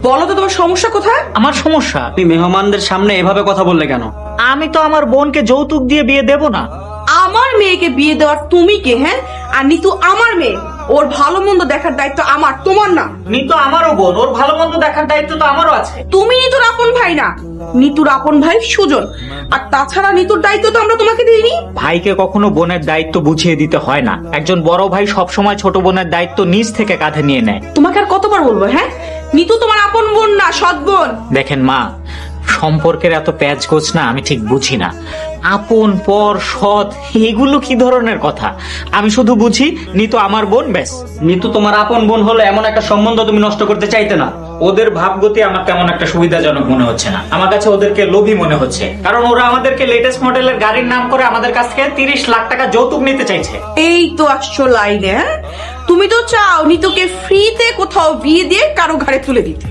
বলো তো তোমার সমস্যা কোথায়? আমার সমস্যা? তুমি মেহমানদের সামনে এভাবে কথা বললে কেন? আমি তো আমার বোনকে যৌতুক দিয়ে বিয়ে দেব না। আমার মেয়েকে বিয়ে দেওয়ার তুমি কে? হ্যাঁ, আর নিতু আমার মেয়ে, ওর ভালো মন্দ দেখার দায়িত্ব আমার, তোমার না। নিতু আমারও বোন, ওর ভালো মন্দ দেখার দায়িত্ব তো আমারও আছে। তুমি নিতুর আপন ভাই না, নিতুর আপন ভাই সুজন। আর তাছাড়া নিতুর দায়িত্ব তো আমরা তোমাকে দিইনি। ভাইকে কখনো বোনের দায়িত্ব বুঝিয়ে দিতে হয় না। একজন বড় ভাই সবসময় ছোট বোনের দায়িত্ব নিজ থেকে কাঁধে নিয়ে নেয়। তোমাকে আর কতবার বলবো? হ্যাঁ, নিতু তোমার আপন বোন না, সৎ বোন। দেখেন মা, সম্পর্কের এত প্যাচগোছ না আমি ঠিক বুঝি না। আপন, পর, সৎ, এগুলো কি ধরনের কথা? আমি শুধু বুঝি নিতু আমার বোন, ব্যাস। নিতু তোমার আপন বোন হলো এমন একটা সম্বন্ধ তুমি নষ্ট করতে চাইতে না। ওদের ভাবগতি আমার তেমন একটা সুবিধাজনক মনে হচ্ছে না। আমার কাছে ওদেরকে লোভী মনে হচ্ছে, কারণ ওরা আমাদেরকে লেটেস্ট মডেলের গাড়ির নাম করে আমাদের কাছ থেকে 30 লাখ টাকা যৌতুক নিতে চাইছে। এই তো আসছো লাইনে। হ্যাঁ, তুমি তো চাও নিতুকে ফ্রিতে কোথাও বিয়ে দিয়ে কারো ঘাড়ে তুলে দিতে।